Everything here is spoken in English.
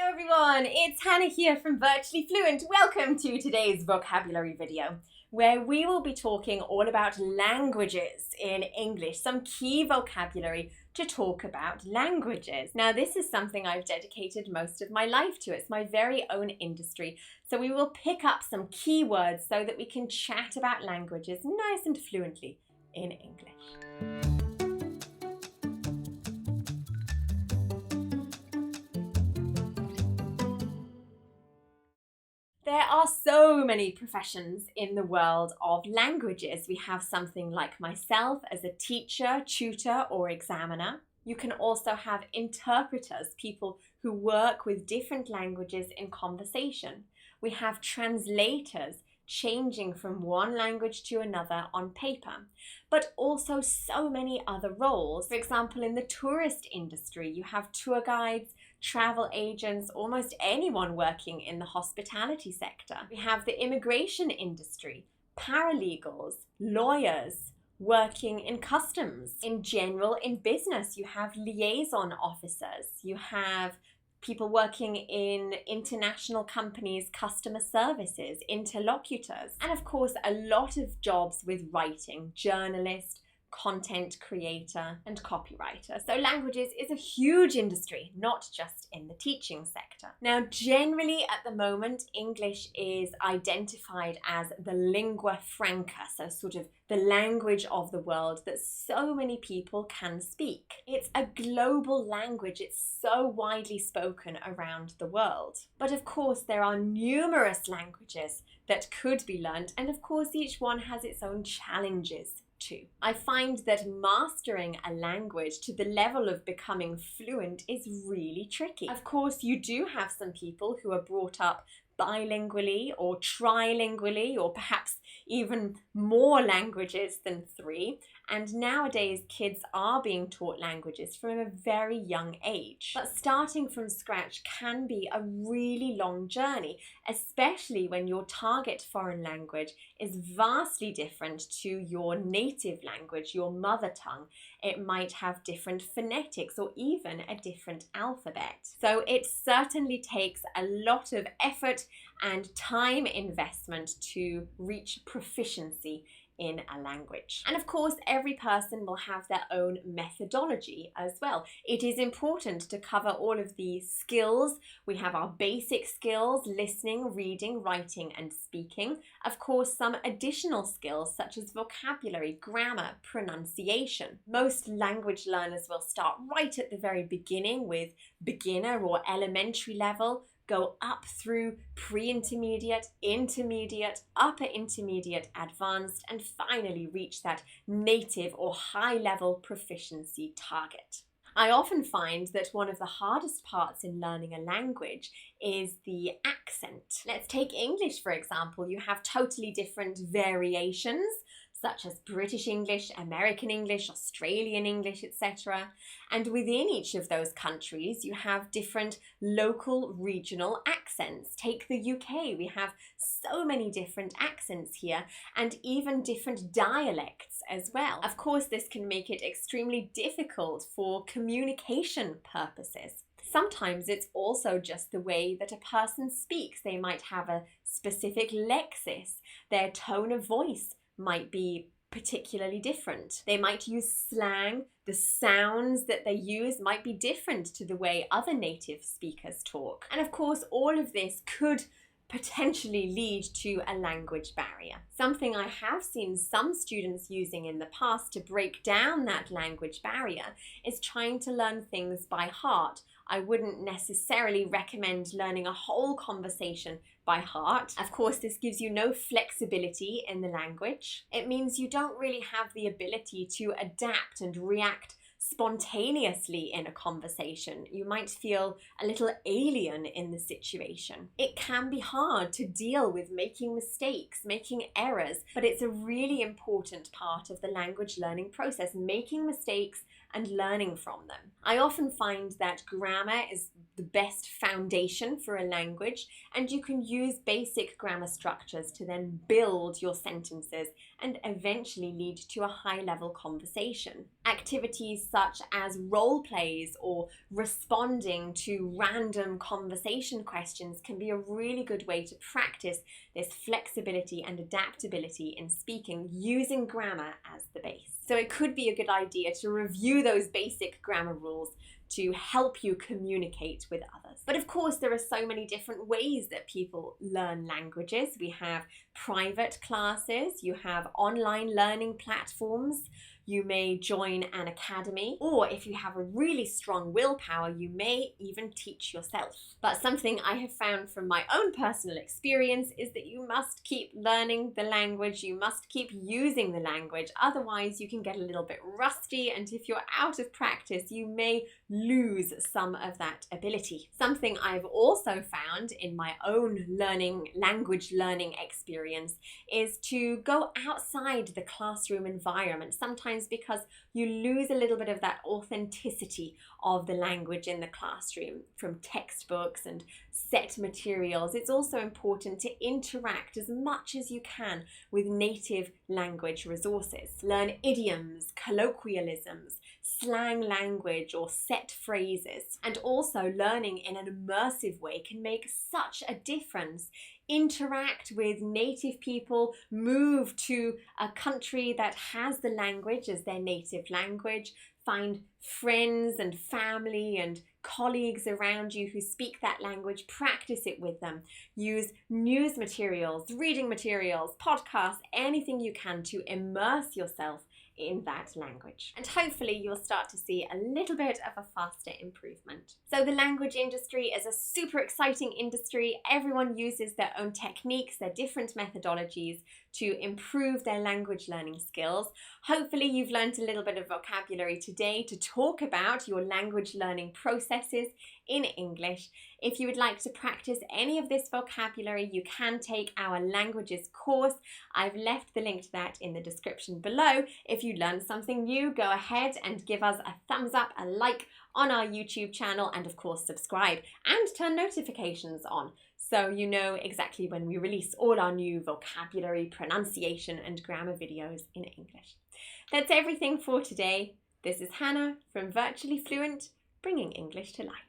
Hello everyone, it's Hannah here from Virtually Fluent. Welcome to today's vocabulary video, where we will be talking all about languages in English, some key vocabulary to talk about languages. Now, this is something I've dedicated most of my life to. It's my very own industry. So we will pick up some key words so that we can chat about languages nice and fluently in English. There are so many professions in the world of languages. We have something like myself as a teacher, tutor, or examiner. You can also have interpreters, people who work with different languages in conversation. We have translators, changing from one language to another on paper, but also so many other roles. For example, in the tourist industry, you have tour guides, travel agents, almost anyone working in the hospitality sector. We have the immigration industry, paralegals, lawyers, working in customs. In general, in business, you have liaison officers, you have people working in international companies, customer services, interlocutors, and of course a lot of jobs with writing, journalist, content creator, and copywriter. So languages is a huge industry, not just in the teaching sector. Now, generally at the moment, English is identified as the lingua franca, so sort of the language of the world that so many people can speak. It's a global language. It's so widely spoken around the world. But of course, there are numerous languages that could be learned, and of course, each one has its own challenges too. I find that mastering a language to the level of becoming fluent is really tricky. Of course, you do have some people who are brought up bilingually or trilingually, or perhaps even more languages than 3. And nowadays, kids are being taught languages from a very young age. But starting from scratch can be a really long journey, especially when your target foreign language is vastly different to your native language, your mother tongue. It might have different phonetics or even a different alphabet. So it certainly takes a lot of effort and time investment to reach proficiency in a language. And of course, every person will have their own methodology as well. It is important to cover all of these skills. We have our basic skills: listening, reading, writing, and speaking. Of course, some additional skills such as vocabulary, grammar, pronunciation. Most language learners will start right at the very beginning with beginner or elementary level, go up through pre-intermediate, intermediate, upper intermediate, advanced, and finally reach that native or high-level proficiency target. I often find that one of the hardest parts in learning a language is the accent. Let's take English, for example. You have totally different variations, such as British English, American English, Australian English, etc. And within each of those countries, you have different local regional accents. Take the UK, we have so many different accents here, and even different dialects as well. Of course, this can make it extremely difficult for communication purposes. Sometimes it's also just the way that a person speaks. They might have a specific lexis, their tone of voice might be particularly different. They might use slang. The sounds that they use might be different to the way other native speakers talk. And of course, all of this could potentially lead to a language barrier. Something I have seen some students using in the past to break down that language barrier is trying to learn things by heart. I wouldn't necessarily recommend learning a whole conversation by heart. Of course, this gives you no flexibility in the language. It means you don't really have the ability to adapt and react spontaneously in a conversation. You might feel a little alien in the situation. It can be hard to deal with making mistakes, making errors, but it's a really important part of the language learning process, making mistakes and learning from them. I often find that grammar is the best foundation for a language, and you can use basic grammar structures to then build your sentences and eventually lead to a high-level conversation. Activities such as role plays or responding to random conversation questions can be a really good way to practice this flexibility and adaptability in speaking using grammar as the base. So it could be a good idea to review those basic grammar rules to help you communicate with others. But of course, there are so many different ways that people learn languages. We have private classes, you have online learning platforms, you may join an academy, or if you have a really strong willpower, you may even teach yourself. But something I have found from my own personal experience is that you must keep learning the language, you must keep using the language, otherwise you can get a little bit rusty, and if you're out of practice, you may lose some of that ability. Something I've also found in my own language learning experience is to go outside the classroom environment, sometimes because you lose a little bit of that authenticity of the language in the classroom from textbooks and set materials. It's also important to interact as much as you can with native language resources. Learn idioms, colloquialisms, slang language or set phrases. And also learning in an immersive way can make such a difference. Interact with native people, move to a country that has the language as their native language, find friends and family and colleagues around you who speak that language, practice it with them. Use news materials, reading materials, podcasts, anything you can to immerse yourself in that language. And hopefully you'll start to see a little bit of a faster improvement. So the language industry is a super exciting industry. Everyone uses their own techniques, their different methodologies to improve their language learning skills. Hopefully you've learned a little bit of vocabulary today to talk about your language learning processes in English. If you would like to practice any of this vocabulary, you can take our languages course. I've left the link to that in the description below. If you learned something new, go ahead and give us a thumbs up, a like on our YouTube channel, and of course subscribe and turn notifications on so you know exactly when we release all our new vocabulary, pronunciation and grammar videos in English. That's everything for today. This is Hannah from Virtually Fluent, bringing English to life.